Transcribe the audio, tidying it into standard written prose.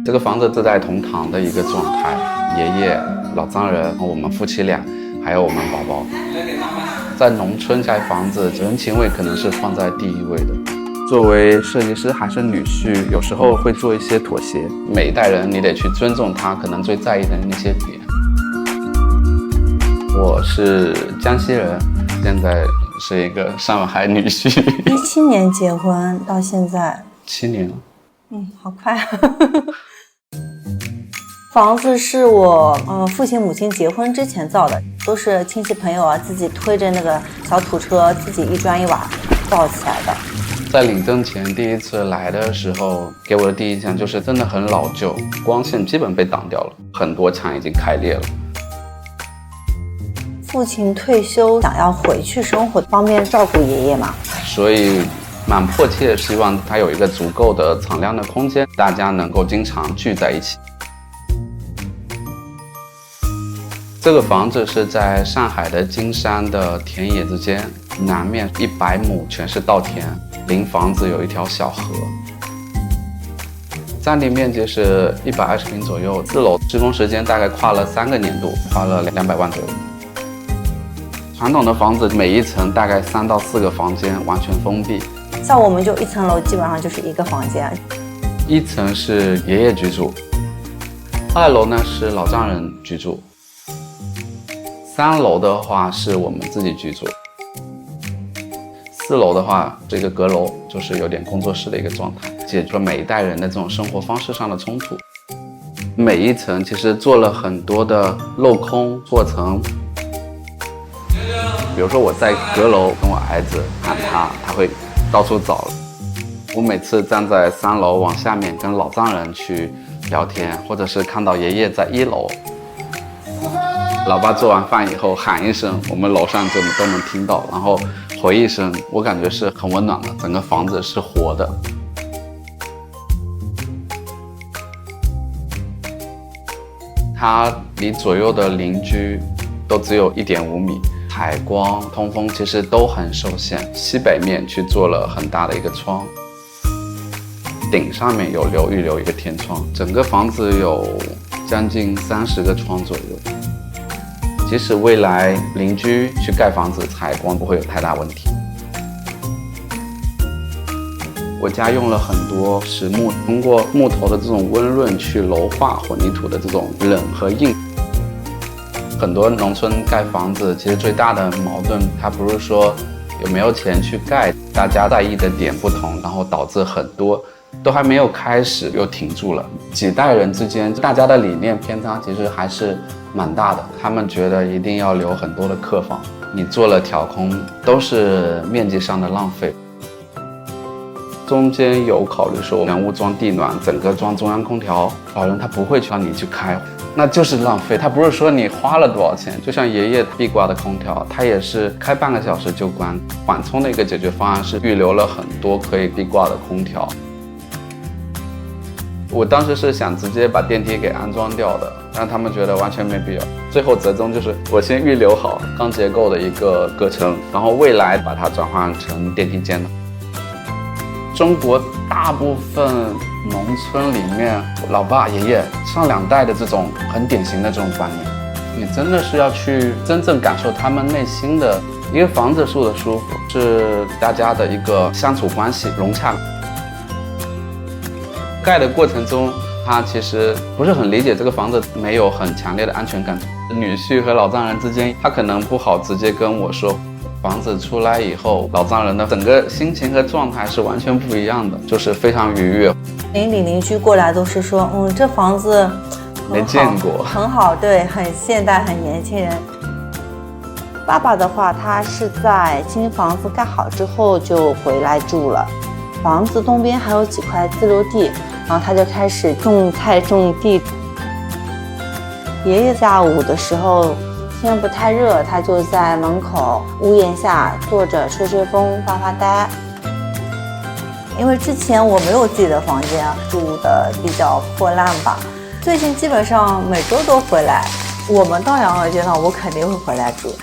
这个房子自带同堂的一个状态，爷爷、老丈人、我们夫妻俩，还有我们宝宝。在农村盖房子，人情味可能是放在第一位的。作为设计师还是女婿，有时候会做一些妥协。每一代人你得去尊重他可能最在意的那些点。我是江西人，现在是一个上海女婿。17年结婚到现在7年了。好快啊。房子是我父亲母亲结婚之前造的，都是亲戚朋友啊自己推着那个小土车，自己一砖一瓦造起来的。在领证前第一次来的时候，给我的第一印象就是真的很老旧，光线基本被挡掉了，很多墙已经开裂了。父亲退休想要回去生活，方便照顾爷爷嘛，所以蛮迫切希望他有一个足够的敞亮的空间，大家能够经常聚在一起。这个房子是在上海的金山的田野之间，南面100亩全是稻田，临房子有一条小河。占地面积是120平左右，4楼施工时间大概跨了3个年度，花了200万左右。传统的房子每一层大概3到4个房间，完全封闭。像我们就一层楼基本上就是一个房间。1层是爷爷居住，2楼呢是老丈人居住，3楼的话是我们自己居住，4楼的话这个阁楼就是有点工作室的一个状态，解决了每一代人的这种生活方式上的冲突。每一层其实做了很多的镂空错层，比如说我在阁楼跟我儿子喊他，他会到处找。我每次站在3楼往下面跟老丈人去聊天，或者是看到爷爷在1楼，老爸做完饭以后喊一声，我们楼上就都能听到，然后回一声，我感觉是很温暖的，整个房子是活的。它离左右的邻居都只有1.5米，采光、通风其实都很受限。西北面去做了很大的一个窗，顶上面有预留一个天窗，整个房子有将近30个窗左右。即使未来邻居去盖房子，采光不会有太大问题。我家用了很多实木，通过木头的这种温润去柔化混凝土的这种冷和硬。很多农村盖房子其实最大的矛盾，它不是说有没有钱去盖，大家在意的点不同，然后导致很多都还没有开始又停住了。几代人之间大家的理念偏差其实还是蛮大的，他们觉得一定要留很多的客房，你做了挑空都是面积上的浪费。中间有考虑说全屋装地暖，整个装中央空调，老人他不会让你去开，那就是浪费。他不是说你花了多少钱，就像爷爷壁挂的空调，他也是开半个小时就关。缓冲的一个解决方案是预留了很多可以壁挂的空调。我当时是想直接把电梯给安装掉的，但他们觉得完全没必要。最后折中就是我先预留好钢结构的一个隔层，然后未来把它转换成电梯间的。中国大部分农村里面，老爸爷爷上2代的这种很典型的这种观念，你真的是要去真正感受他们内心的。一个房子住的舒服，是大家的一个相处关系融洽。盖的过程中，他其实不是很理解这个房子没有很强烈的安全感。女婿和老丈人之间，他可能不好直接跟我说。房子出来以后，老丈人的整个心情和状态是完全不一样的，就是非常愉悦。邻里邻居过来都是说，这房子没见过，很好，对，很现代，很年轻人。爸爸的话，他是在新房子盖好之后就回来住了。房子东边还有几块自留地，然后他就开始种菜种地。爷爷下午的时候天不太热，他就在门口屋檐下坐着吹吹风发发呆。因为之前我没有自己的房间，住的比较破烂吧，最近基本上每周都回来。我们到养老阶段，我肯定会回来住。